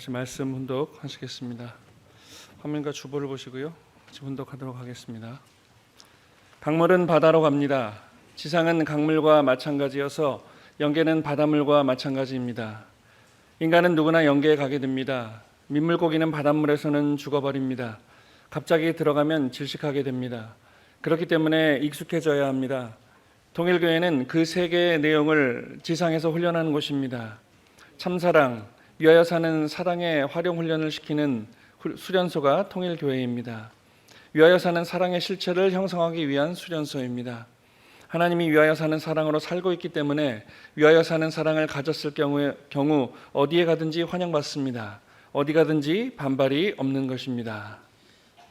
같이 말씀 훈독하시겠습니다. 화면과 주보를 보시고요. 같이 훈독하도록 하겠습니다. 강물은 바다로 갑니다. 지상은 강물과 마찬가지여서 영계는 바닷물과 마찬가지입니다. 인간은 누구나 영계에 가게 됩니다. 민물고기는 바닷물에서는 죽어버립니다. 갑자기 들어가면 질식하게 됩니다. 그렇기 때문에 익숙해져야 합니다. 통일교회는 그 세 개의 내용을 지상에서 훈련하는 곳입니다. 참사랑, 위하여 사는 사랑의 활용 훈련을 시키는 수련소가 통일교회입니다. 위하여 사는 사랑의 실체를 형성하기 위한 수련소입니다. 하나님이 위하여 사는 사랑으로 살고 있기 때문에 위하여 사는 사랑을 가졌을 경우 어디에 가든지 환영받습니다. 어디 가든지 반발이 없는 것입니다.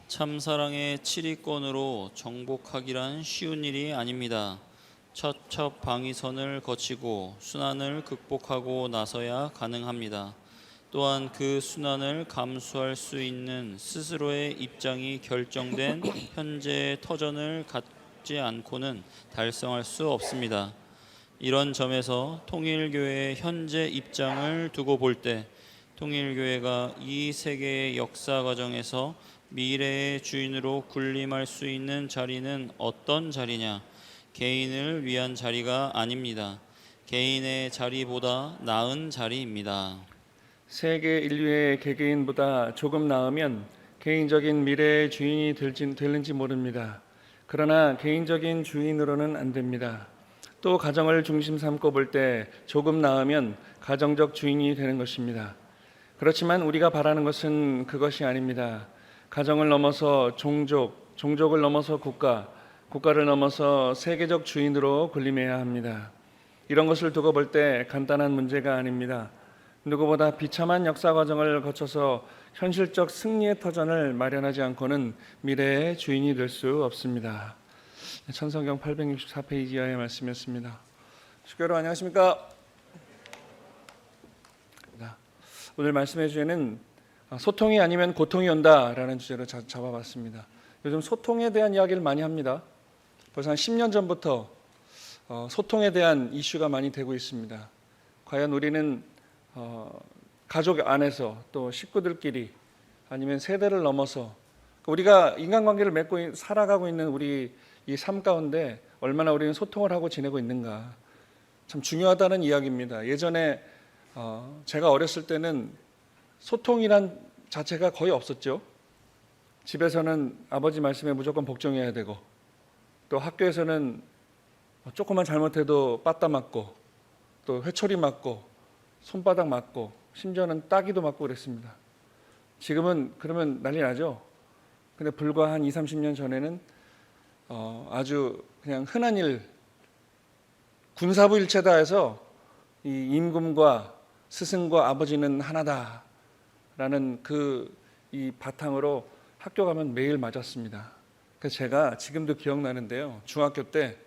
참사랑의 7위권으로 정복하기란 쉬운 일이 아닙니다. 첫 방위선을 거치고 순환을 극복하고 나서야 가능합니다. 또한 그 순환을 감수할 수 있는 스스로의 입장이 결정된 현재의 터전을 갖지 않고는 달성할 수 없습니다. 이런 점에서 통일교회의 현재 입장을 두고 볼 때 통일교회가 이 세계의 역사 과정에서 미래의 주인으로 군림할 수 있는 자리는 어떤 자리냐? 개인을 위한 자리가 아닙니다. 개인의 자리보다 나은 자리입니다. 세계 인류의 개개인보다 조금 나으면 개인적인 미래의 주인이 될는지 모릅니다. 그러나 개인적인 주인으로는 안 됩니다. 또 가정을 중심 삼고 볼 때 조금 나으면 가정적 주인이 되는 것입니다. 그렇지만 우리가 바라는 것은 그것이 아닙니다. 가정을 넘어서 종족을 넘어서 국가를 넘어서 세계적 주인으로 군림해야 합니다. 이런 것을 두고 볼 때 간단한 문제가 아닙니다. 누구보다 비참한 역사 과정을 거쳐서 현실적 승리의 터전을 마련하지 않고는 미래의 주인이 될 수 없습니다. 천성경 864페이지의 말씀이었습니다. 주교 여러분 안녕하십니까? 오늘 말씀의 주제는 소통이 아니면 고통이 온다라는 주제로 잡아봤습니다. 요즘 소통에 대한 이야기를 많이 합니다. 벌써 한 10년 전부터 소통에 대한 이슈가 많이 되고 있습니다. 과연 우리는 가족 안에서 또 식구들끼리 아니면 세대를 넘어서 우리가 인간관계를 맺고 살아가고 있는 우리 이 삶 가운데 얼마나 우리는 소통을 하고 지내고 있는가 참 중요하다는 이야기입니다. 예전에 제가 어렸을 때는 소통이란 자체가 거의 없었죠. 집에서는 아버지 말씀에 무조건 복종해야 되고 또 학교에서는 조금만 잘못해도 빠따 맞고 또 회초리 맞고 손바닥 맞고 심지어는 따기도 맞고 그랬습니다. 지금은 그러면 난리 나죠. 근데 불과 한 20, 30년 전에는 아주 그냥 흔한 일, 군사부 일체다 해서 이 임금과 스승과 아버지는 하나다라는 이 바탕으로 학교 가면 매일 맞았습니다. 그래서 제가 지금도 기억나는데요. 중학교 때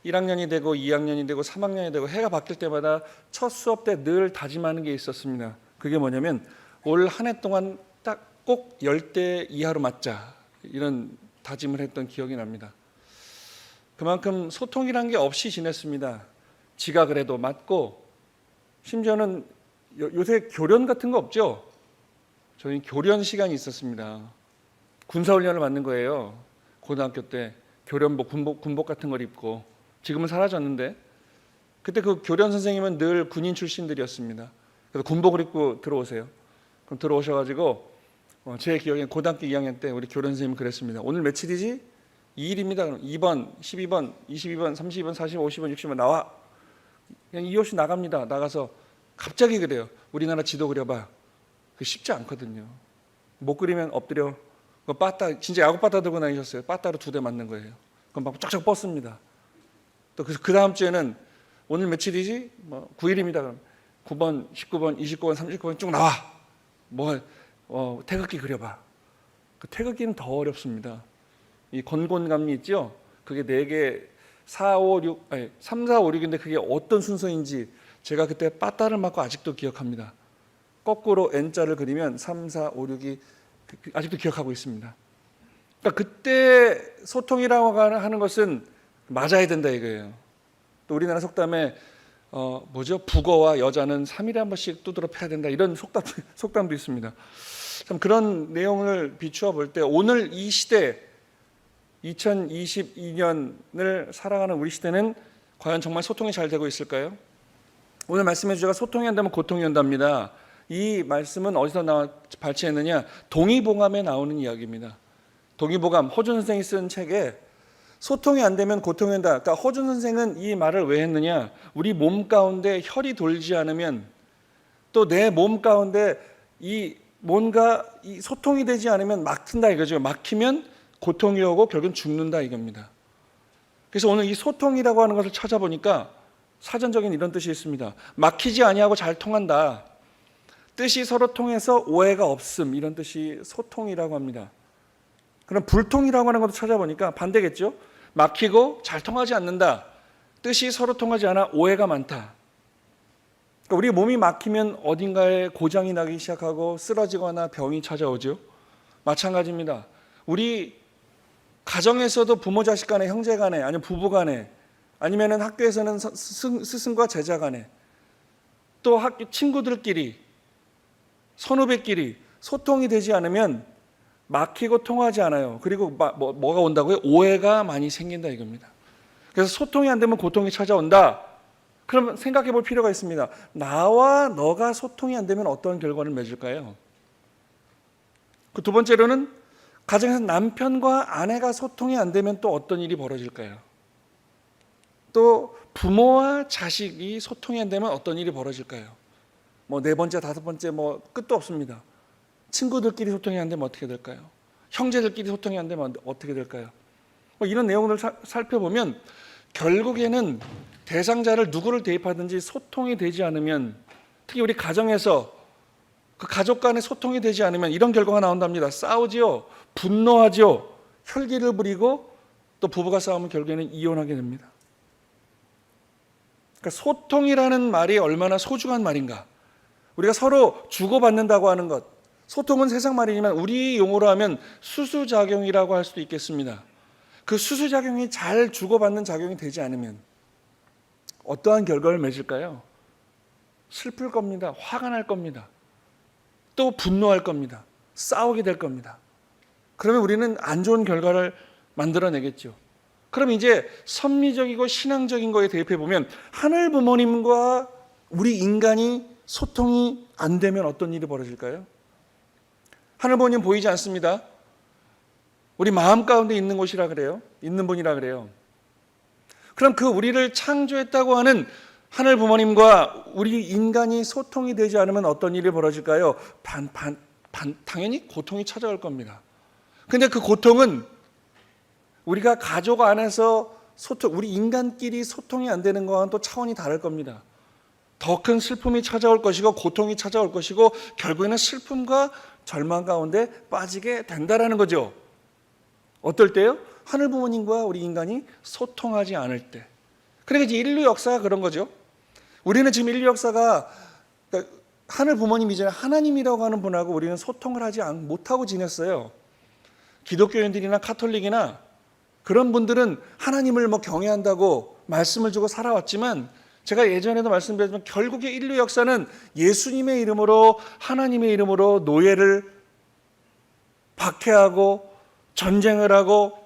1학년이 되고 2학년이 되고 3학년이 되고 해가 바뀔 때마다 첫 수업 때 늘 다짐하는 게 있었습니다. 그게 뭐냐면 올 한 해 동안 딱 꼭 10대 이하로 맞자 이런 다짐을 했던 기억이 납니다. 그만큼 소통이란 게 없이 지냈습니다. 지가 그래도 맞고 심지어는 요새 교련 같은 거 없죠? 저희 교련 시간이 있었습니다. 군사훈련을 받는 거예요. 고등학교 때 교련복, 군복 같은 걸 입고 지금은 사라졌는데 그때 그 교련 선생님은 늘 군인 출신들이었습니다. 그래서 군복을 입고 들어오세요. 그럼 들어오셔가지고 제 기억에 고등학교 2학년 때 우리 교련 선생님이 그랬습니다. 오늘 며칠이지? 2일입니다. 그럼 2번, 12번, 22번, 32번, 40번, 50번, 60번 나와. 그냥 이유 없이 나갑니다. 나가서 갑자기 그래요. 우리나라 지도 그려봐. 그게 쉽지 않거든요. 못 그리면 엎드려. 빠따, 진짜 야구 빠따 들고 다니셨어요. 빠따로 2대 맞는 거예요. 그럼 막 쫙쫙 뻗습니다. 또 그 다음 주에는 오늘 며칠이지? 9일입니다. 그럼 9번, 19번, 29번, 39번 쭉 나와. 태극기 그려봐. 그 태극기는 더 어렵습니다. 이 건곤감리 있죠? 그게 4개, 3, 4, 5, 6인데 그게 어떤 순서인지 제가 그때 빠따를 맞고 아직도 기억합니다. 거꾸로 N자를 그리면 3, 4, 5, 6이 아직도 기억하고 있습니다. 그러니까 그때 소통이라고 하는 것은 맞아야 된다 이거예요. 또 우리나라 속담에 북어와 여자는 3일에 한 번씩 두드러 패야 된다, 이런 속담도 있습니다. 참 그런 내용을 비추어 볼 때 오늘 이 시대 2022년을 살아가는 우리 시대는 과연 정말 소통이 잘 되고 있을까요? 오늘 말씀의 주제가 소통이 안 되면 고통이 온답니다. 이 말씀은 어디서 발췌했느냐? 동의보감에 나오는 이야기입니다. 동의보감, 허준 선생이 쓴 책에 소통이 안 되면 고통이 온다. 그러니까 허준 선생은 이 말을 왜 했느냐? 우리 몸 가운데 혈이 돌지 않으면, 또 내 몸 가운데 뭔가 소통이 되지 않으면 막힌다 이거죠. 막히면 고통이 오고 결국은 죽는다 이겁니다. 그래서 오늘 이 소통이라고 하는 것을 찾아보니까 사전적인 이런 뜻이 있습니다. 막히지 아니하고 잘 통한다. 뜻이 서로 통해서 오해가 없음, 이런 뜻이 소통이라고 합니다. 그럼 불통이라고 하는 것도 찾아보니까 반대겠죠. 막히고 잘 통하지 않는다. 뜻이 서로 통하지 않아 오해가 많다. 그러니까 우리 몸이 막히면 어딘가에 고장이 나기 시작하고 쓰러지거나 병이 찾아오죠. 마찬가지입니다. 우리 가정에서도 부모 자식 간에, 형제 간에, 아니면 부부 간에, 아니면 학교에서는 스승과 제자 간에, 또 학교 친구들끼리, 선후배끼리 소통이 되지 않으면 막히고 통하지 않아요. 그리고 뭐가 온다고요? 오해가 많이 생긴다 이겁니다. 그래서 소통이 안 되면 고통이 찾아온다. 그럼 생각해 볼 필요가 있습니다. 나와 너가 소통이 안 되면 어떤 결과를 맺을까요? 그 두 번째로는 가정에서 남편과 아내가 소통이 안 되면 또 어떤 일이 벌어질까요? 또 부모와 자식이 소통이 안 되면 어떤 일이 벌어질까요? 네 번째, 다섯 번째 끝도 없습니다. 친구들끼리 소통이 안 되면 어떻게 될까요? 형제들끼리 소통이 안 되면 어떻게 될까요? 이런 내용들을 살펴보면 결국에는 대상자를 누구를 대입하든지 소통이 되지 않으면, 특히 우리 가정에서 그 가족 간에 소통이 되지 않으면 이런 결과가 나온답니다. 싸우지요, 분노하지요, 혈기를 부리고 또 부부가 싸우면 결국에는 이혼하게 됩니다. 그러니까 소통이라는 말이 얼마나 소중한 말인가. 우리가 서로 주고받는다고 하는 것, 소통은 세상 말이지만 우리 용어로 하면 수수작용이라고 할 수도 있겠습니다. 그 수수작용이 잘 주고받는 작용이 되지 않으면 어떠한 결과를 맺을까요? 슬플 겁니다. 화가 날 겁니다. 또 분노할 겁니다. 싸우게 될 겁니다. 그러면 우리는 안 좋은 결과를 만들어내겠죠. 그럼 이제 선미적이고 신앙적인 거에 대입해 보면 하늘 부모님과 우리 인간이 소통이 안 되면 어떤 일이 벌어질까요? 하늘 부모님 보이지 않습니다. 우리 마음 가운데 있는 곳이라 그래요. 있는 분이라 그래요. 그럼 그 우리를 창조했다고 하는 하늘 부모님과 우리 인간이 소통이 되지 않으면 어떤 일이 벌어질까요? 당연히 고통이 찾아올 겁니다. 근데 그 고통은 우리가 가족 안에서 우리 인간끼리 소통이 안 되는 거와는 또 차원이 다를 겁니다. 더 큰 슬픔이 찾아올 것이고 고통이 찾아올 것이고 결국에는 슬픔과 절망 가운데 빠지게 된다라는 거죠. 어떨 때요? 하늘 부모님과 우리 인간이 소통하지 않을 때. 그러니까 이제 인류 역사가 그런 거죠. 우리는 지금 인류 역사가 하늘 부모님 이전에 하나님이라고 하는 분하고 우리는 소통을 못하고 지냈어요. 기독교인들이나 카톨릭이나 그런 분들은 하나님을 경외한다고 말씀을 주고 살아왔지만, 제가 예전에도 말씀드렸지만 결국에 인류 역사는 예수님의 이름으로, 하나님의 이름으로 노예를 박해하고 전쟁을 하고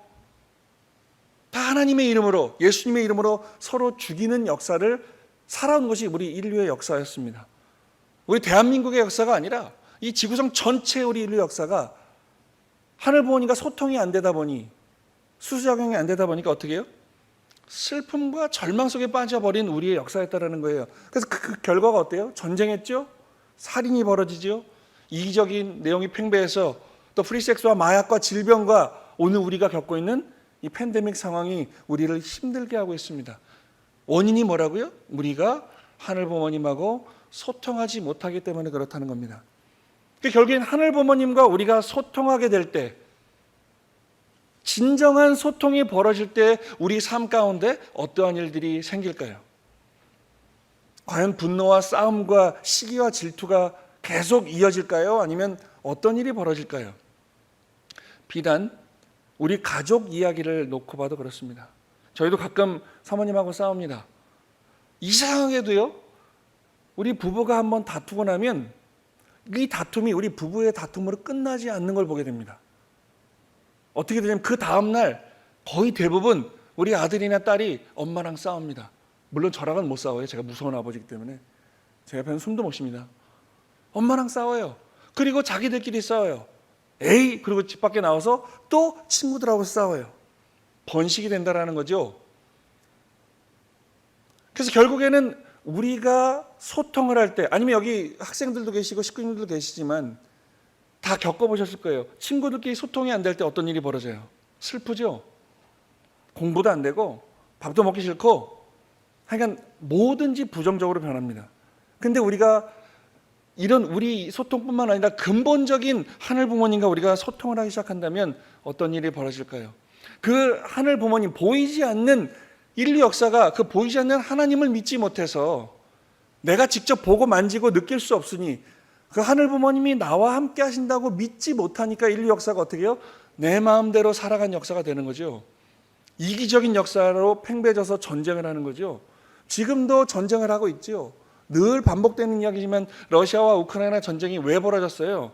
다 하나님의 이름으로, 예수님의 이름으로 서로 죽이는 역사를 살아온 것이 우리 인류의 역사였습니다. 우리 대한민국의 역사가 아니라 이 지구상 전체 우리 인류 역사가 하늘 부모님과 소통이 안 되다 보니, 수수작용이 안 되다 보니까 어떻게 해요? 슬픔과 절망 속에 빠져버린 우리의 역사였다라는 거예요. 그래서 그 결과가 어때요? 전쟁했죠? 살인이 벌어지죠? 이기적인 내용이 팽배해서 또 프리섹스와 마약과 질병과 오늘 우리가 겪고 있는 이 팬데믹 상황이 우리를 힘들게 하고 있습니다. 원인이 뭐라고요? 우리가 하늘 부모님하고 소통하지 못하기 때문에 그렇다는 겁니다. 결국엔 하늘 부모님과 우리가 소통하게 될 때, 진정한 소통이 벌어질 때 우리 삶 가운데 어떠한 일들이 생길까요? 과연 분노와 싸움과 시기와 질투가 계속 이어질까요? 아니면 어떤 일이 벌어질까요? 비단 우리 가족 이야기를 놓고 봐도 그렇습니다. 저희도 가끔 사모님하고 싸웁니다. 이상하게도요, 우리 부부가 한번 다투고 나면 이 다툼이 우리 부부의 다툼으로 끝나지 않는 걸 보게 됩니다. 어떻게 되냐면 그 다음날 거의 대부분 우리 아들이나 딸이 엄마랑 싸웁니다. 물론 저랑은 못 싸워요. 제가 무서운 아버지이기 때문에. 제 옆에는 숨도 못 쉽니다. 엄마랑 싸워요. 그리고 자기들끼리 싸워요. 에이, 그리고 집 밖에 나와서 또 친구들하고 싸워요. 번식이 된다라는 거죠. 그래서 결국에는 우리가 소통을 할 때, 아니면 여기 학생들도 계시고 식구님들도 계시지만 다 겪어보셨을 거예요. 친구들끼리 소통이 안 될 때 어떤 일이 벌어져요? 슬프죠? 공부도 안 되고 밥도 먹기 싫고 하여간 뭐든지 부정적으로 변합니다. 근데 우리가 이런 우리 소통뿐만 아니라 근본적인 하늘 부모님과 우리가 소통을 하기 시작한다면 어떤 일이 벌어질까요? 그 하늘 부모님, 보이지 않는 인류 역사가 그 보이지 않는 하나님을 믿지 못해서 내가 직접 보고 만지고 느낄 수 없으니 그 하늘 부모님이 나와 함께 하신다고 믿지 못하니까 인류 역사가 어떻게 해요? 내 마음대로 살아간 역사가 되는 거죠. 이기적인 역사로 팽배져서 전쟁을 하는 거죠. 지금도 전쟁을 하고 있죠. 늘 반복되는 이야기지만 러시아와 우크라이나 전쟁이 왜 벌어졌어요?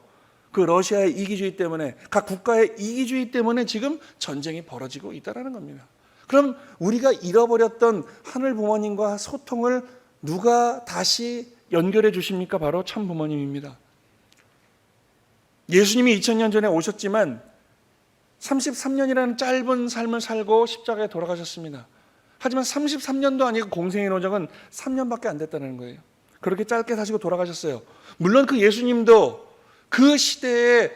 그 러시아의 이기주의 때문에, 각 국가의 이기주의 때문에 지금 전쟁이 벌어지고 있다는 겁니다. 그럼 우리가 잃어버렸던 하늘 부모님과 소통을 누가 다시 연결해 주십니까? 바로 참 부모님입니다. 예수님이 2000년 전에 오셨지만 33년이라는 짧은 삶을 살고 십자가에 돌아가셨습니다. 하지만 33년도 아니고 공생의 노정은 3년밖에 안 됐다는 거예요. 그렇게 짧게 사시고 돌아가셨어요. 물론 그 예수님도 그 시대에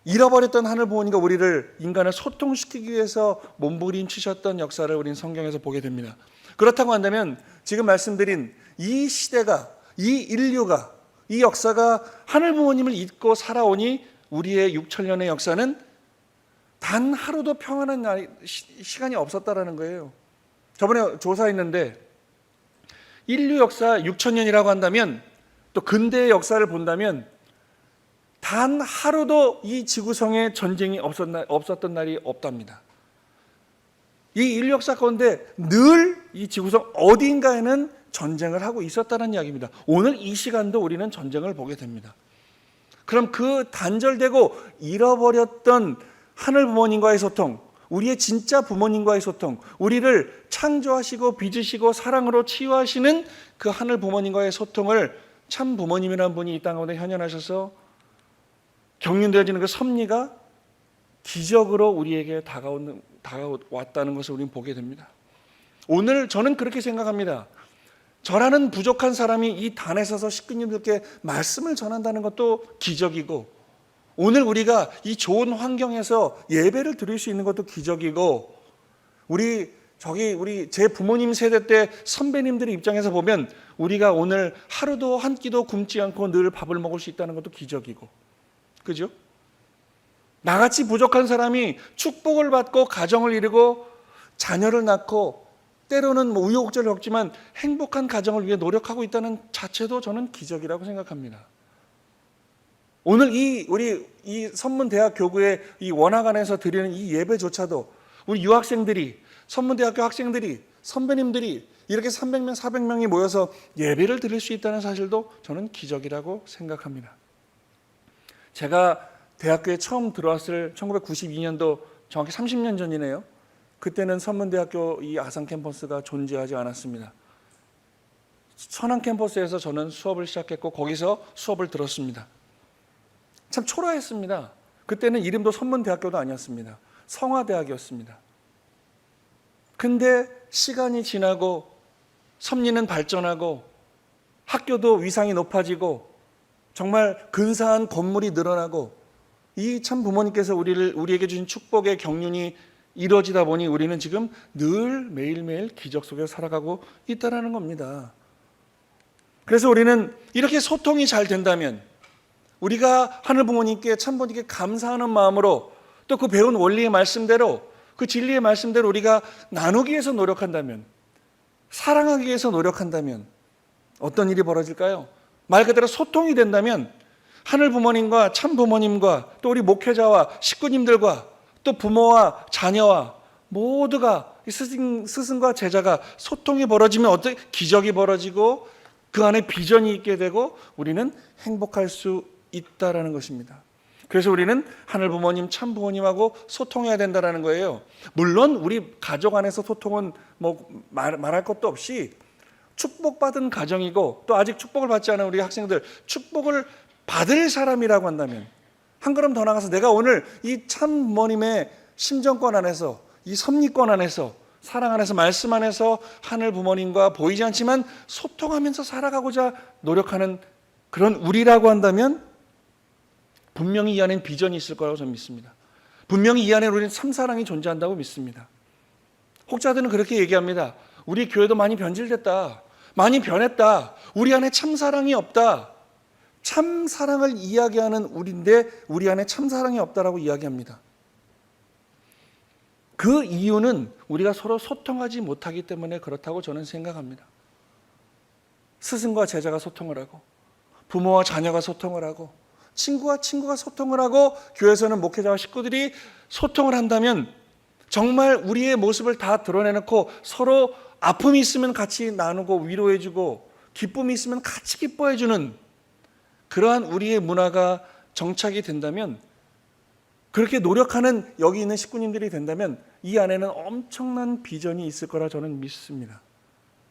잃어버렸던 하늘 부모님과 우리를, 인간을 소통시키기 위해서 몸부림치셨던 역사를 우리는 성경에서 보게 됩니다. 그렇다고 한다면 지금 말씀드린 이 시대가, 이 인류가, 이 역사가 하늘 부모님을 잊고 살아오니 우리의 6천년의 역사는 단 하루도 평안한 시간이 없었다라는 거예요. 저번에 조사했는데 인류 역사 6천년이라고 한다면, 또 근대의 역사를 본다면 단 하루도 이 지구성에 전쟁이 없었던 날이 없답니다. 이 인류 역사 가운데 늘 이 지구성 어딘가에는 전쟁을 하고 있었다는 이야기입니다. 오늘 이 시간도 우리는 전쟁을 보게 됩니다. 그럼 그 단절되고 잃어버렸던 하늘 부모님과의 소통, 우리의 진짜 부모님과의 소통, 우리를 창조하시고 빚으시고 사랑으로 치유하시는 그 하늘 부모님과의 소통을 참 부모님이라는 분이 이 땅 가운데 현현하셔서 경륜되어지는 그 섭리가 기적으로 우리에게 다가왔다는 것을 우리는 보게 됩니다. 오늘 저는 그렇게 생각합니다. 저라는 부족한 사람이 이 단에 서서 식구님들께 말씀을 전한다는 것도 기적이고, 오늘 우리가 이 좋은 환경에서 예배를 드릴 수 있는 것도 기적이고, 우리 제 부모님 세대 때 선배님들의 입장에서 보면 우리가 오늘 하루도 한 끼도 굶지 않고 늘 밥을 먹을 수 있다는 것도 기적이고, 그죠? 나같이 부족한 사람이 축복을 받고 가정을 이루고 자녀를 낳고 때로는 우여곡절을 겪지만 행복한 가정을 위해 노력하고 있다는 자체도 저는 기적이라고 생각합니다. 오늘 우리 선문대학 교구의 이 원학안에서 드리는 이 예배조차도 우리 유학생들이, 선문대학교 학생들이, 선배님들이 이렇게 300명, 400명이 모여서 예배를 드릴 수 있다는 사실도 저는 기적이라고 생각합니다. 제가 대학교에 처음 들어왔을 1992년도, 정확히 30년 전이네요. 그때는 선문대학교 이 아산 캠퍼스가 존재하지 않았습니다. 천안 캠퍼스에서 저는 수업을 시작했고 거기서 수업을 들었습니다. 참 초라했습니다. 그때는 이름도 선문대학교도 아니었습니다. 성화대학이었습니다. 근데 시간이 지나고 섭리는 발전하고 학교도 위상이 높아지고 정말 근사한 건물이 늘어나고, 이 참 부모님께서 우리에게 주신 축복의 경륜이 이루어지다 보니 우리는 지금 늘 매일매일 기적 속에 살아가고 있다는 겁니다. 그래서 우리는 이렇게 소통이 잘 된다면, 우리가 하늘 부모님께, 참 부모님께 감사하는 마음으로 또 그 배운 원리의 말씀대로, 그 진리의 말씀대로 우리가 나누기 위해서 노력한다면, 사랑하기 위해서 노력한다면 어떤 일이 벌어질까요? 말 그대로 소통이 된다면 하늘 부모님과 참 부모님과 또 우리 목회자와 식구님들과 또 부모와 자녀와 모두가 이 스승과 제자가 소통이 벌어지면 어떻게 기적이 벌어지고 그 안에 비전이 있게 되고 우리는 행복할 수 있다라는 것입니다. 그래서 우리는 하늘 부모님, 참 부모님하고 소통해야 된다라는 거예요. 물론 우리 가족 안에서 소통은 뭐 말할 것도 없이 축복받은 가정이고 또 아직 축복을 받지 않은 우리 학생들 축복을 받을 사람이라고 한다면 한 걸음 더 나가서 내가 오늘 이 참 부모님의 심정권 안에서 이 섭리권 안에서 사랑 안에서 말씀 안에서 하늘 부모님과 보이지 않지만 소통하면서 살아가고자 노력하는 그런 우리라고 한다면 분명히 이 안에는 비전이 있을 거라고 저는 믿습니다. 분명히 이 안에 우리는 참사랑이 존재한다고 믿습니다. 혹자들은 그렇게 얘기합니다. 우리 교회도 많이 변질됐다. 많이 변했다. 우리 안에 참사랑이 없다. 참사랑을 이야기하는 우리인데 우리 안에 참사랑이 없다라고 이야기합니다. 그 이유는 우리가 서로 소통하지 못하기 때문에 그렇다고 저는 생각합니다. 스승과 제자가 소통을 하고 부모와 자녀가 소통을 하고 친구와 친구가 소통을 하고 교회에서는 목회자와 식구들이 소통을 한다면 정말 우리의 모습을 다 드러내놓고 서로 아픔이 있으면 같이 나누고 위로해주고 기쁨이 있으면 같이 기뻐해주는 그러한 우리의 문화가 정착이 된다면 그렇게 노력하는 여기 있는 식구님들이 된다면 이 안에는 엄청난 비전이 있을 거라 저는 믿습니다.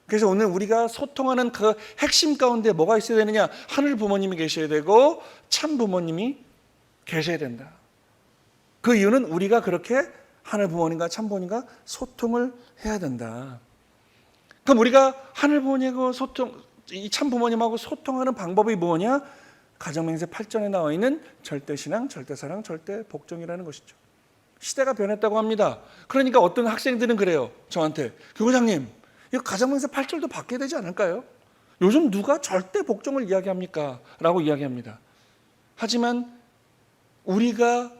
그래서 오늘 우리가 소통하는 그 핵심 가운데 뭐가 있어야 되느냐? 하늘 부모님이 계셔야 되고 참 부모님이 계셔야 된다. 그 이유는 우리가 그렇게 하늘 부모님과 참 부모님과 소통을 해야 된다. 그럼 우리가 하늘 부모님하고 이 참 부모님하고 소통하는 방법이 뭐냐? 가정맹세 8전에 나와 있는 절대신앙, 절대사랑, 절대복종이라는 것이죠. 시대가 변했다고 합니다. 그러니까 어떤 학생들은 그래요. 저한테 교구장님 이거 가정맹세 8절도 바뀌어야 되지 않을까요? 요즘 누가 절대복종을 이야기합니까? 라고 이야기합니다. 하지만 우리가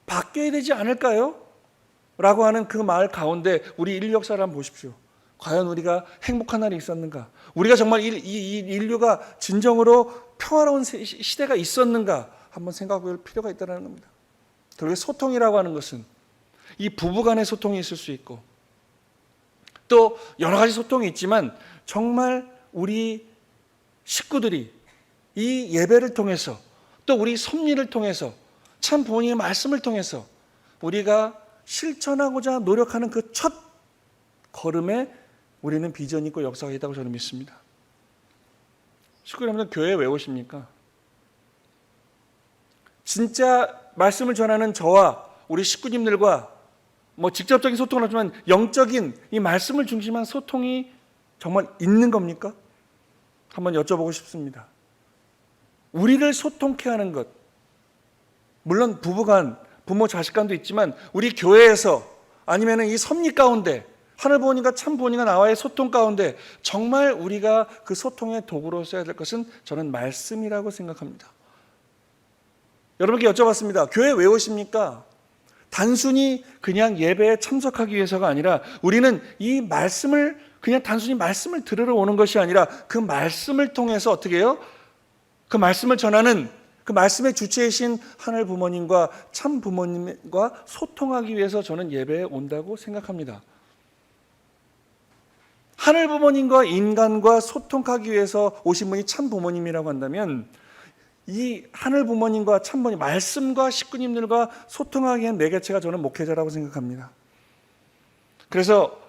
바뀌어야 되지 않을까요? 라고 하는 그 말 가운데 우리 인류 역사를 한번 보십시오. 과연 우리가 행복한 날이 있었는가? 우리가 정말 이 인류가 진정으로 평화로운 시대가 있었는가? 한번 생각해 볼 필요가 있다는 겁니다. 그리고 소통이라고 하는 것은 이 부부 간의 소통이 있을 수 있고 또 여러 가지 소통이 있지만 정말 우리 식구들이 이 예배를 통해서 또 우리 섭리를 통해서 참 부모님의 말씀을 통해서 우리가 실천하고자 노력하는 그 첫 걸음에 우리는 비전이 있고 역사가 있다고 저는 믿습니다. 식구 여러분들 교회에 왜 오십니까? 진짜 말씀을 전하는 저와 우리 식구님들과 뭐 직접적인 소통은 하지만 영적인 이 말씀을 중심한 소통이 정말 있는 겁니까? 한번 여쭤보고 싶습니다. 우리를 소통케 하는 것, 물론 부부간, 부모 자식 간도 있지만 우리 교회에서 아니면 이 섭리 가운데 하늘 부모님과 참 부모님과 나와의 소통 가운데 정말 우리가 그 소통의 도구로 써야 될 것은 저는 말씀이라고 생각합니다. 여러분께 여쭤봤습니다. 교회 왜 오십니까? 단순히 그냥 예배에 참석하기 위해서가 아니라 우리는 이 말씀을 그냥 단순히 말씀을 들으러 오는 것이 아니라 그 말씀을 통해서 어떻게 해요? 그 말씀을 전하는 그 말씀의 주체이신 하늘 부모님과 참 부모님과 소통하기 위해서 저는 예배에 온다고 생각합니다. 하늘 부모님과 인간과 소통하기 위해서 오신 분이 참 부모님이라고 한다면 이 하늘 부모님과 참 부모님, 말씀과 식구님들과 소통하기 위한 매개체가 저는 목회자라고 생각합니다. 그래서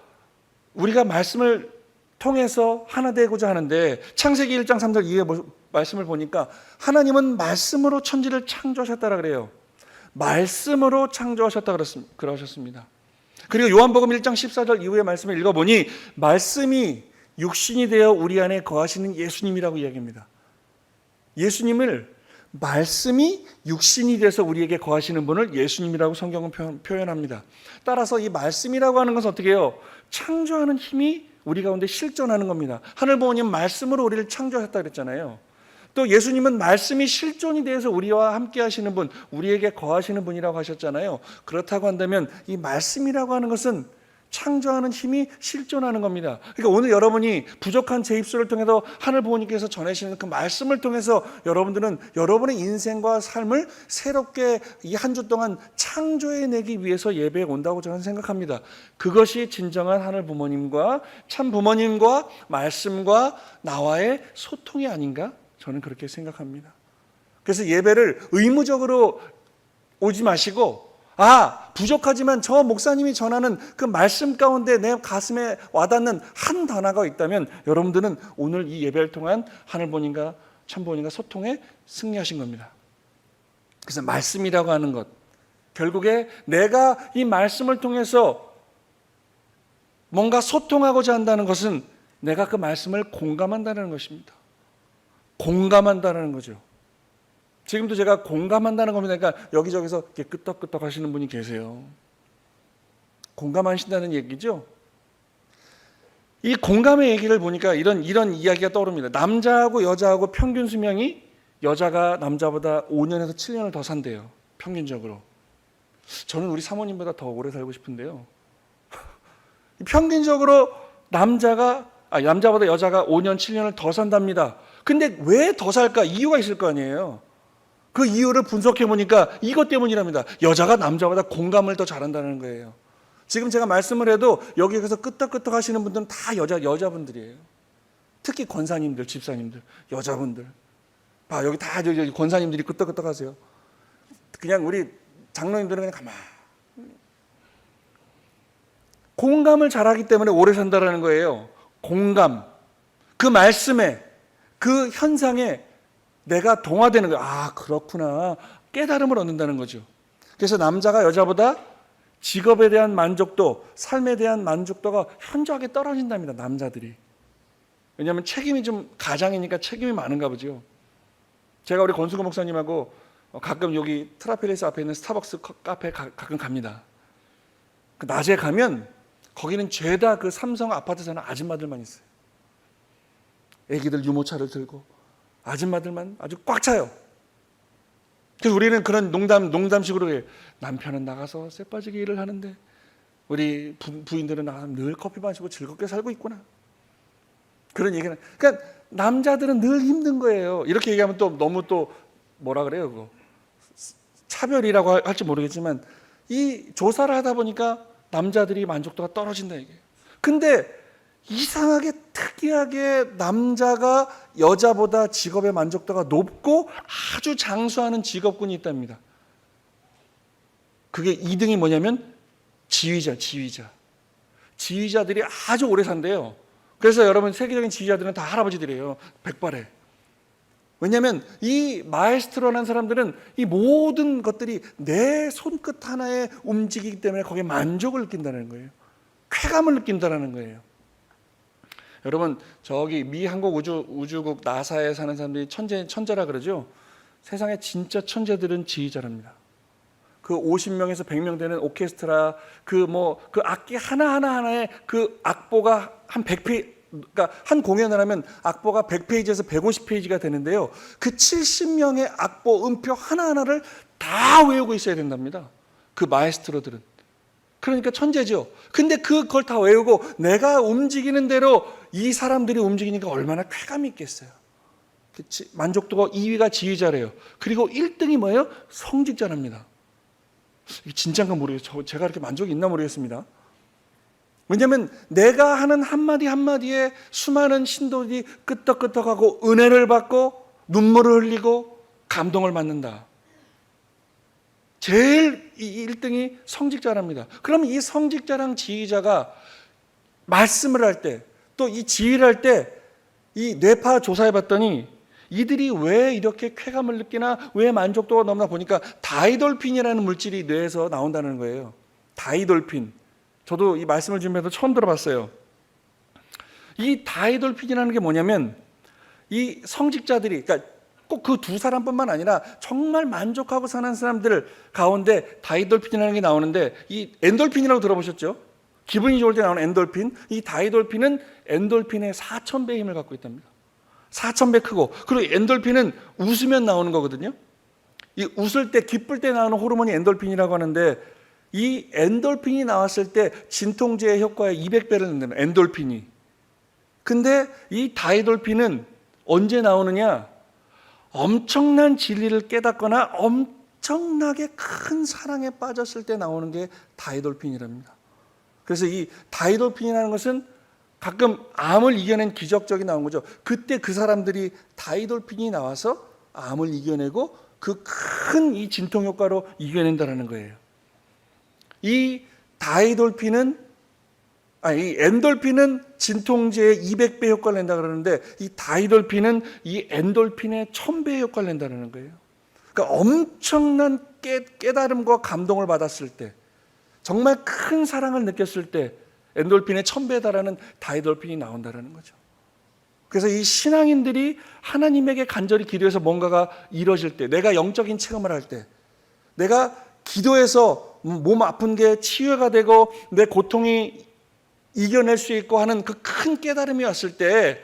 우리가 말씀을 통해서 하나 되고자 하는데 창세기 1장 3절 이후의 말씀을 보니까 하나님은 말씀으로 천지를 창조하셨다라 그래요. 말씀으로 창조하셨다 그러셨습니다. 그리고 요한복음 1장 14절 이후의 말씀을 읽어보니 말씀이 육신이 되어 우리 안에 거하시는 예수님이라고 이야기합니다. 예수님을 말씀이 육신이 돼서 우리에게 거하시는 분을 예수님이라고 성경은 표현합니다. 따라서 이 말씀이라고 하는 것은 어떻게 해요? 창조하는 힘이 우리 가운데 실존하는 겁니다. 하늘 부모님 말씀으로 우리를 창조하셨다 그랬잖아요. 또 예수님은 말씀이 실존이 되어서 우리와 함께 하시는 분, 우리에게 거하시는 분이라고 하셨잖아요. 그렇다고 한다면 이 말씀이라고 하는 것은 창조하는 힘이 실존하는 겁니다. 그러니까 오늘 여러분이 부족한 제 입술을 통해서 하늘 부모님께서 전해주시는 그 말씀을 통해서 여러분들은 여러분의 인생과 삶을 새롭게 이 한 주 동안 창조해내기 위해서 예배에 온다고 저는 생각합니다. 그것이 진정한 하늘 부모님과 참 부모님과 말씀과 나와의 소통이 아닌가? 저는 그렇게 생각합니다. 그래서 예배를 의무적으로 오지 마시고 부족하지만 저 목사님이 전하는 그 말씀 가운데 내 가슴에 와닿는 한 단어가 있다면 여러분들은 오늘 이 예배를 통한 하늘 부모님과 참 부모님과 소통에 승리하신 겁니다. 그래서 말씀이라고 하는 것, 결국에 내가 이 말씀을 통해서 뭔가 소통하고자 한다는 것은 내가 그 말씀을 공감한다는 것입니다. 공감한다는 거죠. 지금도 제가 공감한다는 겁니다. 그러니까 여기저기서 이렇게 끄떡끄떡 하시는 분이 계세요. 공감하신다는 얘기죠. 이 공감의 얘기를 보니까 이런 이야기가 떠오릅니다. 남자하고 여자하고 평균 수명이 여자가 남자보다 5년에서 7년을 더 산대요. 평균적으로. 저는 우리 사모님보다 더 오래 살고 싶은데요. 평균적으로 남자보다 여자가 5년, 7년을 더 산답니다. 근데 왜 더 살까? 이유가 있을 거 아니에요. 그 이유를 분석해 보니까 이것 때문이랍니다. 여자가 남자보다 공감을 더 잘한다는 거예요. 지금 제가 말씀을 해도 여기에서 끄떡끄떡 하시는 분들은 다 여자분들이에요. 특히 권사님들, 집사님들, 여자분들. 여기 다 권사님들이 끄떡끄떡 하세요. 그냥 우리 장로님들은 그냥 가만. 공감을 잘하기 때문에 오래 산다는 거예요. 공감. 그 말씀에, 그 현상에 내가 동화되는 거예요. 그렇구나. 깨달음을 얻는다는 거죠. 그래서 남자가 여자보다 직업에 대한 만족도, 삶에 대한 만족도가 현저하게 떨어진답니다. 남자들이. 왜냐하면 책임이 좀 가장이니까 책임이 많은가 보죠. 제가 우리 권수구 목사님하고 가끔 여기 트라필리스 앞에 있는 스타벅스 카페 가끔 갑니다. 낮에 가면 거기는 죄다 그 삼성 아파트 사는 아줌마들만 있어요. 애기들 유모차를 들고 아줌마들만 아주 꽉 차요. 그래서 우리는 그런 농담식으로 해요. 남편은 나가서 쎄빠지게 일을 하는데 우리 부인들은 나가서 늘 커피 마시고 즐겁게 살고 있구나. 그런 얘기는. 그러니까 남자들은 늘 힘든 거예요. 이렇게 얘기하면 또 너무 또 뭐라 그래요? 그거. 차별이라고 할지 모르겠지만 이 조사를 하다 보니까 남자들이 만족도가 떨어진다 이게. 근데 이상하게 특이하게 남자가 여자보다 직업의 만족도가 높고 아주 장수하는 직업군이 있답니다. 그게 2등이 뭐냐면 지휘자들이 아주 오래 산대요. 그래서 여러분 세계적인 지휘자들은 다 할아버지들이에요. 백발에. 왜냐하면 이 마에스트로라는 사람들은 이 모든 것들이 내 손끝 하나에 움직이기 때문에 거기에 만족을 느낀다는 거예요. 쾌감을 느낀다는 거예요. 여러분 저기 미 한국 우주국 나사에 사는 사람들이 천재라 그러죠. 세상에 진짜 천재들은 지휘자랍니다. 그 50명에서 100명 되는 오케스트라 그 악기 하나하나에 그 악보가 한 100페이지, 그러니까 한 공연을 하면 악보가 100페이지에서 150페이지가 되는데요. 그 70명의 악보 음표 하나하나를 다 외우고 있어야 된답니다. 그 마에스트로들은. 그러니까 천재죠. 근데 그걸 다 외우고 내가 움직이는 대로 이 사람들이 움직이니까 얼마나 쾌감이 있겠어요. 만족도가 2위가 지휘자래요. 그리고 1등이 뭐예요? 성직자랍니다. 이게 진짜인가 모르겠어요. 제가 이렇게 만족이 있나 모르겠습니다. 왜냐하면 내가 하는 한마디 한마디에 수많은 신도들이 끄떡끄떡하고 은혜를 받고 눈물을 흘리고 감동을 받는다. 제일 1등이 성직자랍니다. 그럼 이 성직자랑 지휘자가 말씀을 할 때 또 이 지휘를 할 때 이 뇌파 조사해 봤더니 이들이 왜 이렇게 쾌감을 느끼나 왜 만족도가 넘나 보니까 다이돌핀이라는 물질이 뇌에서 나온다는 거예요. 다이돌핀. 저도 이 말씀을 준비해서 처음 들어봤어요. 이 다이돌핀이라는 게 뭐냐면 이 성직자들이 그러니까 꼭 그 두 사람뿐만 아니라 정말 만족하고 사는 사람들 가운데 다이돌핀이라는 게 나오는데 이 엔돌핀이라고 들어보셨죠? 기분이 좋을 때 나오는 엔돌핀. 이 다이돌핀은 엔돌핀의 4000배의 힘을 갖고 있답니다. 4000배 크고 그리고 엔돌핀은 웃으면 나오는 거거든요. 이 웃을 때 기쁠 때 나오는 호르몬이 엔돌핀이라고 하는데 이 엔돌핀이 나왔을 때 진통제의 효과의 200배를 낸다는 엔돌핀이. 근데 이 다이돌핀은 언제 나오느냐? 엄청난 진리를 깨닫거나 엄청나게 큰 사랑에 빠졌을 때 나오는 게 다이돌핀이랍니다. 그래서 이 다이돌핀이라는 것은 가끔 암을 이겨낸 기적적이 나온 거죠. 그때 그 사람들이 다이돌핀이 나와서 암을 이겨내고 그 큰 이 진통 효과로 이겨낸다라는 거예요. 이 엔돌핀은 진통제의 200배 효과를 낸다 그러는데 이 다이돌핀은 이 엔돌핀의 1000배의 효과를 낸다는 거예요. 그러니까 엄청난 깨달음과 감동을 받았을 때, 정말 큰 사랑을 느꼈을 때 엔돌핀의 1000배에 달하는 다이돌핀이 나온다는 거죠. 그래서 이 신앙인들이 하나님에게 간절히 기도해서 뭔가가 이루어질 때, 내가 영적인 체험을 할 때, 내가 기도해서 몸 아픈 게 치유가 되고 내 고통이 이겨낼 수 있고 하는 그 큰 깨달음이 왔을 때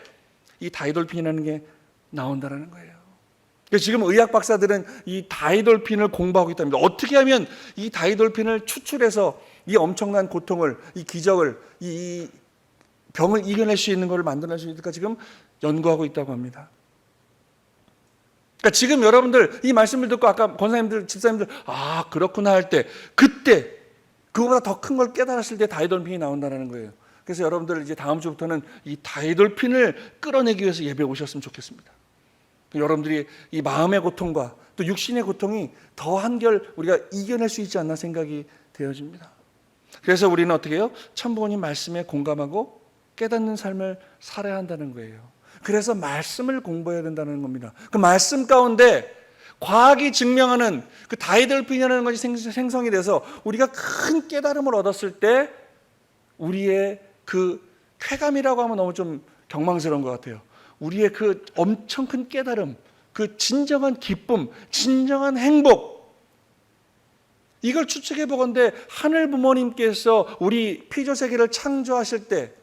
이 다이돌핀이라는 게 나온다는 거예요. 그래서 지금 의학 박사들은 이 다이돌핀을 공부하고 있답니다. 어떻게 하면 이 다이돌핀을 추출해서 이 엄청난 고통을, 이 기적을, 이 병을 이겨낼 수 있는 것을 만들어낼 수 있을까 지금 연구하고 있다고 합니다. 그러니까 지금 여러분들 이 말씀을 듣고 아까 권사님들, 집사님들 그렇구나 할 때, 그때 그거보다 더 큰 걸 깨달았을 때 다이돌핀이 나온다는 거예요. 그래서 여러분들 이제 다음 주부터는 이 다이돌핀을 끌어내기 위해서 예배 오셨으면 좋겠습니다. 여러분들이 이 마음의 고통과 또 육신의 고통이 더 한결 우리가 이겨낼 수 있지 않나 생각이 되어집니다. 그래서 우리는 어떻게 해요? 천부모님 말씀에 공감하고 깨닫는 삶을 살아야 한다는 거예요. 그래서 말씀을 공부해야 된다는 겁니다. 그 말씀 가운데 과학이 증명하는 그 다이돌핀이라는 것이 생성이 돼서 우리가 큰 깨달음을 얻었을 때 우리의 그 쾌감이라고 하면 너무 좀 경망스러운 것 같아요. 우리의 그 엄청 큰 깨달음, 그 진정한 기쁨, 진정한 행복, 이걸 추측해 보건대 하늘 부모님께서 우리 피조세계를 창조하실 때,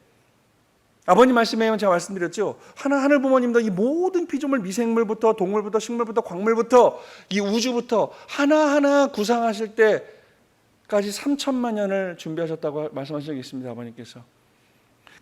아버님 말씀에 제가 말씀드렸죠. 하늘 부모님도 이 모든 피조물, 미생물부터 동물부터 식물부터 광물부터 이 우주부터 하나하나 구상하실 때까지 3천만 년을 준비하셨다고 말씀하신 적이 있습니다. 아버님께서.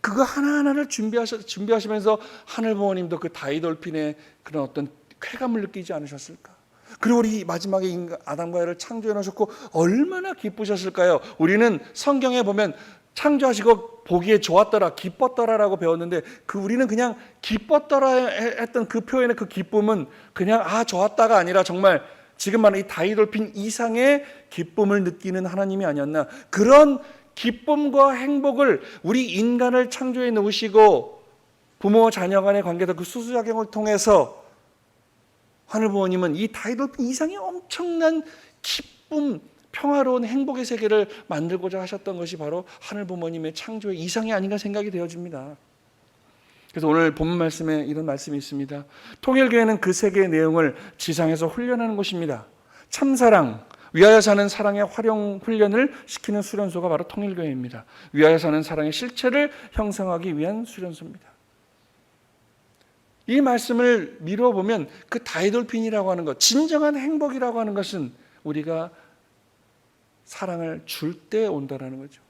그거 하나하나를 준비하시면서 하늘 부모님도 그 다이돌핀의 그런 어떤 쾌감을 느끼지 않으셨을까? 그리고 우리 마지막에 아담과 에를 창조해 놓으셨고 얼마나 기쁘셨을까요? 우리는 성경에 보면 창조하시고 보기에 좋았더라, 기뻤더라라고 배웠는데 우리는 그냥 기뻤더라 했던 그 표현의 그 기쁨은 그냥 좋았다가 아니라 정말 지금 말하는 이 다이돌핀 이상의 기쁨을 느끼는 하나님이 아니었나. 그런 기쁨과 행복을 우리 인간을 창조해 놓으시고 부모와 자녀 간의 관계도 그 수수작용을 통해서 하늘 부모님은 이 다이돌핀 이상의 엄청난 기쁨, 평화로운 행복의 세계를 만들고자 하셨던 것이 바로 하늘 부모님의 창조의 이상이 아닌가 생각이 되어집니다. 그래서 오늘 본문 말씀에 이런 말씀이 있습니다. 통일교회는 그 세계의 내용을 지상에서 훈련하는 곳입니다. 참사랑, 위하여 사는 사랑의 활용 훈련을 시키는 수련소가 바로 통일교회입니다. 위하여 사는 사랑의 실체를 형성하기 위한 수련소입니다. 이 말씀을 미루어 보면 그 다이돌핀이라고 하는 것, 진정한 행복이라고 하는 것은 우리가 사랑을 줄 때 온다라는 거죠.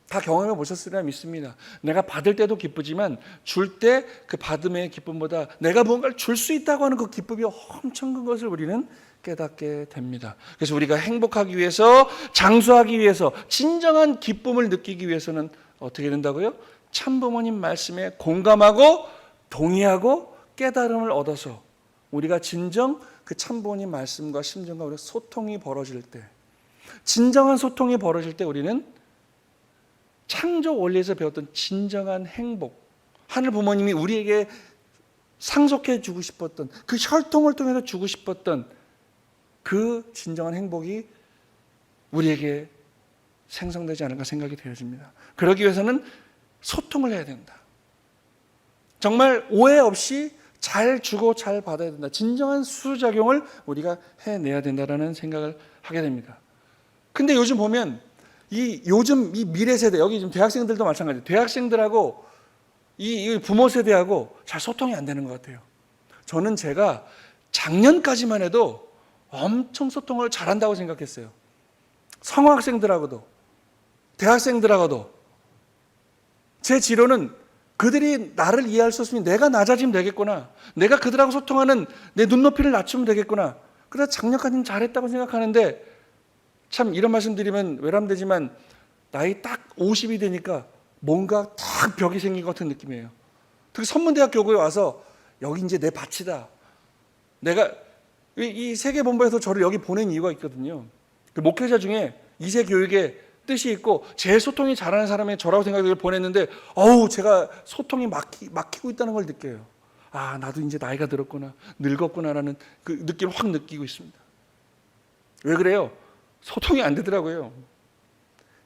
다 경험해 보셨으리라 믿습니다. 내가 받을 때도 기쁘지만 줄 때 그 받음의 기쁨보다 내가 무언가를 줄 수 있다고 하는 그 기쁨이 엄청 큰 것을 우리는 깨닫게 됩니다. 그래서 우리가 행복하기 위해서, 장수하기 위해서, 진정한 기쁨을 느끼기 위해서는 어떻게 된다고요? 참부모님 말씀에 공감하고 동의하고 깨달음을 얻어서 우리가 진정 그 참부모님 말씀과 심정과 우리가 소통이 벌어질 때, 진정한 소통이 벌어질 때 우리는 창조 원리에서 배웠던 진정한 행복, 하늘 부모님이 우리에게 상속해 주고 싶었던 그 혈통을 통해서 주고 싶었던 그 진정한 행복이 우리에게 생성되지 않을까 생각이 되어집니다. 그러기 위해서는 소통을 해야 된다. 정말 오해 없이 잘 주고 잘 받아야 된다. 진정한 수작용을 우리가 해내야 된다라는 생각을 하게 됩니다. 근데 요즘 보면 요즘 이 미래 세대, 여기 지금 대학생들도 마찬가지예요. 대학생들하고 이 부모 세대하고 잘 소통이 안 되는 것 같아요. 저는 제가 작년까지만 해도 엄청 소통을 잘한다고 생각했어요. 성학생들하고도 대학생들하고도 제 지론은 그들이 나를 이해할 수 없으면 내가 낮아지면 되겠구나. 내가 그들하고 소통하는 내 눈높이를 낮추면 되겠구나. 그래서 작년까지는 잘했다고 생각하는데 참 이런 말씀 드리면 외람되지만 나이 딱 50이 되니까 뭔가 딱 벽이 생긴 것 같은 느낌이에요. 특히 선문대학 교구에 와서 여기 이제 내 밭이다. 내가 이 세계본부에서 저를 여기 보낸 이유가 있거든요. 그 목회자 중에 이세 교육의 뜻이 있고 제일 소통이 잘하는 사람이 저라고 생각해서 보냈는데 제가 소통이 막히고 있다는 걸 느껴요. 아, 나도 이제 나이가 들었구나, 늙었구나라는 그 느낌을 확 느끼고 있습니다. 왜 그래요? 소통이 안 되더라고요.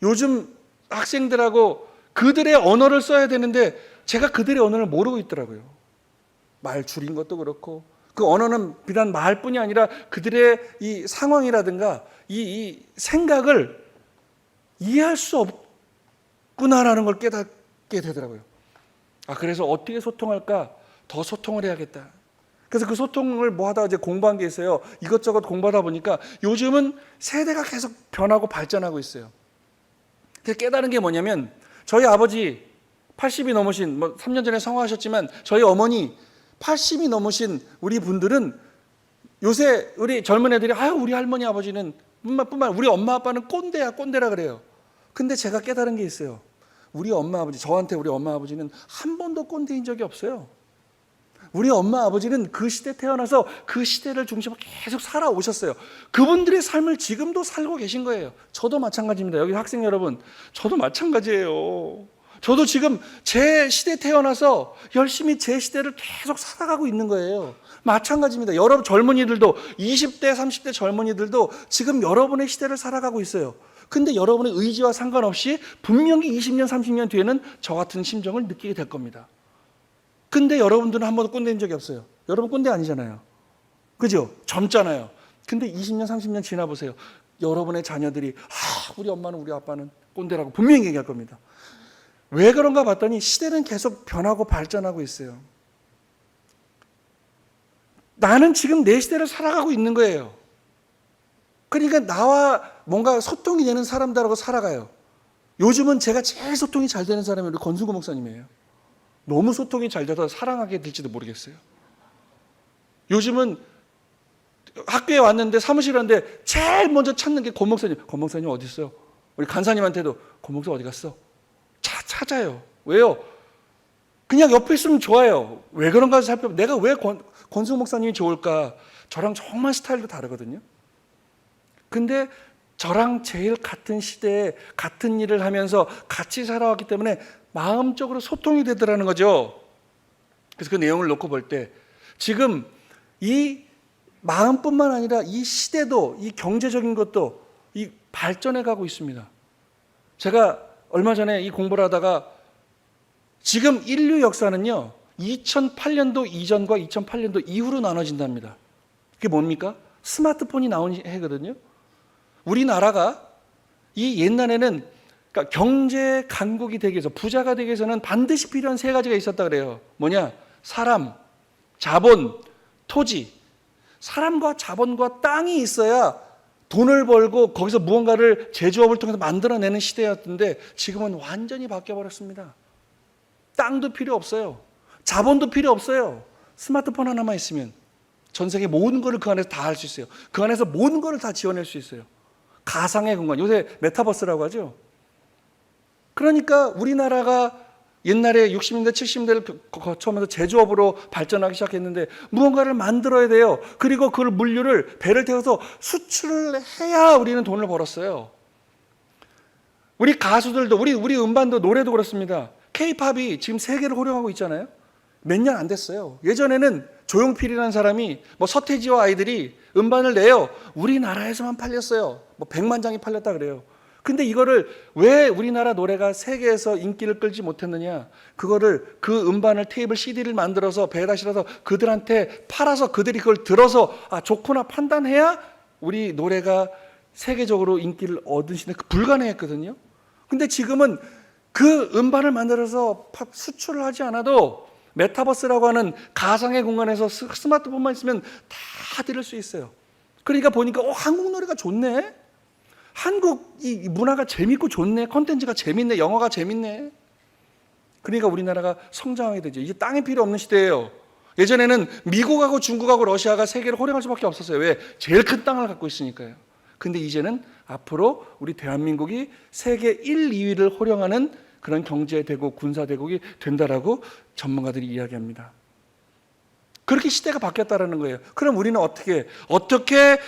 요즘 학생들하고 그들의 언어를 써야 되는데 제가 그들의 언어를 모르고 있더라고요. 말 줄인 것도 그렇고 그 언어는 비단 말뿐이 아니라 그들의 이 상황이라든가 이 생각을 이해할 수 없구나라는 걸 깨닫게 되더라고요. 그래서 어떻게 소통할까? 더 소통을 해야겠다. 그래서 그 소통을 뭐 하다가 이제 공부한 게 있어요. 이것저것 공부하다 보니까 요즘은 세대가 계속 변하고 발전하고 있어요. 그래서 깨달은 게 뭐냐면 저희 아버지 80이 넘으신 3년 전에 성화하셨지만 저희 어머니 80이 넘으신 우리 분들은 요새 우리 젊은 애들이 우리 할머니 아버지는 뿐만 우리 엄마 아빠는 꼰대라 그래요. 근데 제가 깨달은 게 있어요. 우리 엄마 아버지, 저한테 우리 엄마 아버지는 한 번도 꼰대인 적이 없어요. 우리 엄마 아버지는 그 시대 태어나서 그 시대를 중심으로 계속 살아오셨어요. 그분들의 삶을 지금도 살고 계신 거예요. 저도 마찬가지입니다. 여기 학생 여러분, 저도 마찬가지예요. 저도 지금 제 시대 태어나서 열심히 제 시대를 계속 살아가고 있는 거예요. 마찬가지입니다. 여러분 젊은이들도 20대, 30대 젊은이들도 지금 여러분의 시대를 살아가고 있어요. 근데 여러분의 의지와 상관없이 분명히 20년, 30년 뒤에는 저 같은 심정을 느끼게 될 겁니다. 근데 여러분들은 한 번도 꼰대인 적이 없어요. 여러분 꼰대 아니잖아요. 그죠? 젊잖아요. 근데 20년, 30년 지나보세요. 여러분의 자녀들이 우리 엄마는 우리 아빠는 꼰대라고 분명히 얘기할 겁니다. 왜 그런가 봤더니 시대는 계속 변하고 발전하고 있어요. 나는 지금 내 시대를 살아가고 있는 거예요. 그러니까 나와 뭔가 소통이 되는 사람들하고 살아가요. 요즘은 제가 제일 소통이 잘 되는 사람이 우리 권수구 목사님이에요. 너무 소통이 잘 돼서 사랑하게 될지도 모르겠어요. 요즘은 학교에 왔는데 사무실 왔는데 제일 먼저 찾는 게 권 목사님. 권 목사님 어디 있어요? 우리 간사님한테도 권 목사 어디 갔어? 찾아요. 왜요? 그냥 옆에 있으면 좋아요. 왜 그런가 살펴보면 내가 왜 권수 목사님이 좋을까? 저랑 정말 스타일도 다르거든요. 근데 저랑 제일 같은 시대에 같은 일을 하면서 같이 살아왔기 때문에 마음적으로 소통이 되더라는 거죠. 그래서 그 내용을 놓고 볼 때 지금 이 마음뿐만 아니라 이 시대도 이 경제적인 것도 이 발전해 가고 있습니다. 제가 얼마 전에 이 공부를 하다가 지금 인류 역사는요 2008년도 이전과 2008년도 이후로 나눠진답니다. 그게 뭡니까? 스마트폰이 나온 해거든요. 우리나라가 이 옛날에는 그러니까 경제 강국이 되기 위해서 부자가 되기 위해서는 반드시 필요한 세 가지가 있었다 그래요. 뭐냐? 사람, 자본, 토지. 사람과 자본과 땅이 있어야 돈을 벌고 거기서 무언가를 제조업을 통해서 만들어내는 시대였는데 지금은 완전히 바뀌어버렸습니다. 땅도 필요 없어요. 자본도 필요 없어요. 스마트폰 하나만 있으면 전 세계 모든 것을 그 안에서 다 할 수 있어요. 그 안에서 모든 것을 다 지원할 수 있어요. 가상의 공간, 요새 메타버스라고 하죠. 그러니까 우리나라가 옛날에 60년대, 70년대를 거쳐오면서 제조업으로 발전하기 시작했는데 무언가를 만들어야 돼요. 그리고 그 물류를 배를 태워서 수출을 해야 우리는 돈을 벌었어요. 우리 가수들도, 우리 음반도 노래도 그렇습니다. K-팝이 지금 세계를 호령하고 있잖아요. 몇 년 안 됐어요. 예전에는 조용필이라는 사람이 서태지와 아이들이 음반을 내요. 우리나라에서만 팔렸어요. 100만 장이 팔렸다 그래요. 근데 이거를 왜 우리나라 노래가 세계에서 인기를 끌지 못했느냐? 그거를 그 음반을 테이블 CD를 만들어서 배에다 실어서 그들한테 팔아서 그들이 그걸 들어서 좋구나 판단해야 우리 노래가 세계적으로 인기를 얻은 시대 불가능했거든요. 근데 지금은 그 음반을 만들어서 수출을 하지 않아도 메타버스라고 하는 가상의 공간에서 스마트폰만 있으면 다 들을 수 있어요. 그러니까 보니까 한국 노래가 좋네. 한국 이 문화가 재밌고 좋네, 콘텐츠가 재밌네, 영화가 재밌네. 그러니까 우리나라가 성장하게 되죠. 이제 땅이 필요 없는 시대예요. 예전에는 미국하고 중국하고 러시아가 세계를 호령할 수밖에 없었어요. 왜? 제일 큰 땅을 갖고 있으니까요. 근데 이제는 앞으로 우리 대한민국이 세계 1, 2위를 호령하는 그런 경제대국, 군사대국이 된다라고 전문가들이 이야기합니다. 그렇게 시대가 바뀌었다라는 거예요. 그럼 우리는 어떻게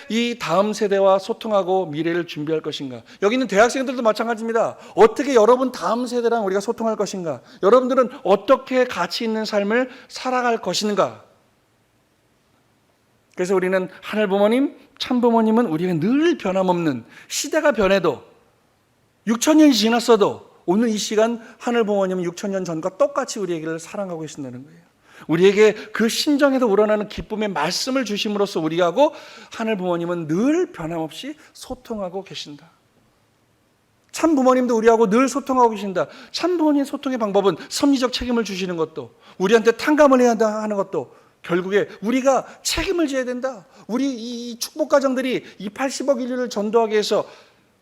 이 다음 세대와 소통하고 미래를 준비할 것인가? 여기 있는 대학생들도 마찬가지입니다. 어떻게 여러분 다음 세대랑 우리가 소통할 것인가? 여러분들은 어떻게 가치 있는 삶을 살아갈 것인가? 그래서 우리는 하늘 부모님, 참 부모님은 우리가 늘 변함없는, 시대가 변해도 6,000년이 지났어도 오늘 이 시간 하늘 부모님은 6,000년 전과 똑같이 우리에게를 사랑하고 계신다는 거예요. 우리에게 그 심정에서 우러나는 기쁨의 말씀을 주심으로써 우리하고 하늘 부모님은 늘 변함없이 소통하고 계신다. 참 부모님도 우리하고 늘 소통하고 계신다. 참 부모님의 소통의 방법은 섭리적 책임을 주시는 것도, 우리한테 탕감을 해야 하는 것도 결국에 우리가 책임을 져야 된다. 우리 이 축복 가정들이 이 80억 인류를 전도하기 위해서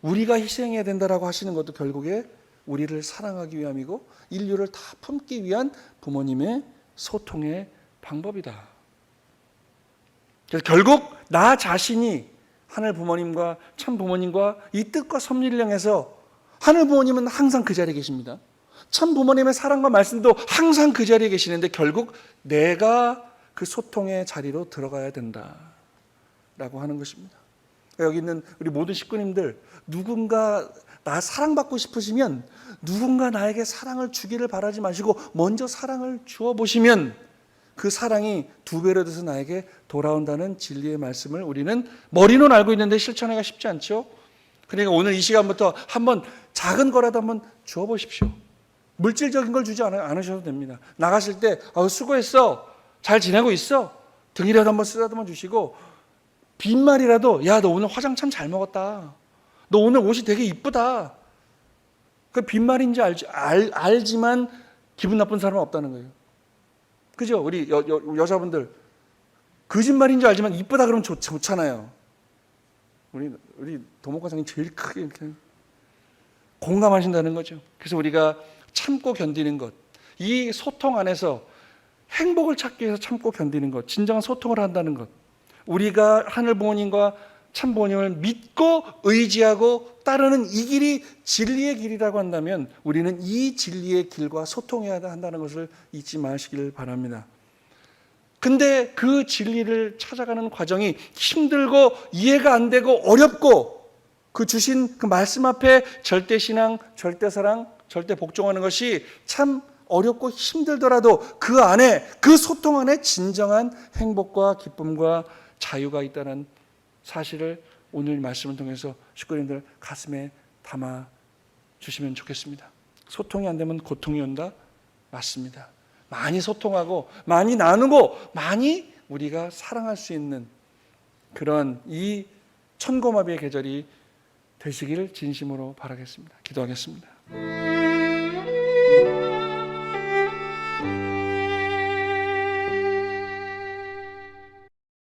우리가 희생해야 된다라고 하시는 것도 결국에 우리를 사랑하기 위함이고 인류를 다 품기 위한 부모님의 소통의 방법이다. 그래서 결국 나 자신이 하늘 부모님과 참 부모님과 이 뜻과 섭리를 향해서 하늘 부모님은 항상 그 자리에 계십니다. 참 부모님의 사랑과 말씀도 항상 그 자리에 계시는데 결국 내가 그 소통의 자리로 들어가야 된다라고 하는 것입니다. 여기 있는 우리 모든 식구님들, 누군가 나 사랑받고 싶으시면 누군가 나에게 사랑을 주기를 바라지 마시고 먼저 사랑을 주어 보시면 그 사랑이 두 배로 돼서 나에게 돌아온다는 진리의 말씀을 우리는 머리는 알고 있는데 실천하기가 쉽지 않죠. 그러니까 오늘 이 시간부터 한번 작은 거라도 한번 주어 보십시오. 물질적인 걸 주지 않으셔도 됩니다. 나가실 때 수고했어, 잘 지내고 있어, 등이라도 한번 쓰다듬어 주시고, 빈말이라도 야 너 오늘 화장 참 잘 먹었다, 너 오늘 옷이 되게 이쁘다. 그 빈말인지 알지만 기분 나쁜 사람은 없다는 거예요. 그죠? 우리 여자분들 거짓말인지 알지만 이쁘다 그러면 좋잖아요. 우리 도목과장님 제일 크게 이렇게 공감하신다는 거죠. 그래서 우리가 참고 견디는 것, 이 소통 안에서 행복을 찾기 위해서 참고 견디는 것, 진정한 소통을 한다는 것, 우리가 하늘 부모님과 참 부모님을 믿고 의지하고 따르는 이 길이 진리의 길이라고 한다면 우리는 이 진리의 길과 소통해야 한다는 것을 잊지 마시길 바랍니다. 근데 그 진리를 찾아가는 과정이 힘들고 이해가 안 되고 어렵고 그 주신 그 말씀 앞에 절대신앙, 절대사랑, 절대복종하는 것이 참 어렵고 힘들더라도 그 안에, 그 소통 안에 진정한 행복과 기쁨과 자유가 있다는 사실을 오늘 말씀을 통해서 식구님들 가슴에 담아 주시면 좋겠습니다. 소통이 안 되면 고통이 온다? 맞습니다. 많이 소통하고 많이 나누고 많이 우리가 사랑할 수 있는 그런 이 천고마비의 계절이 되시길 진심으로 바라겠습니다. 기도하겠습니다.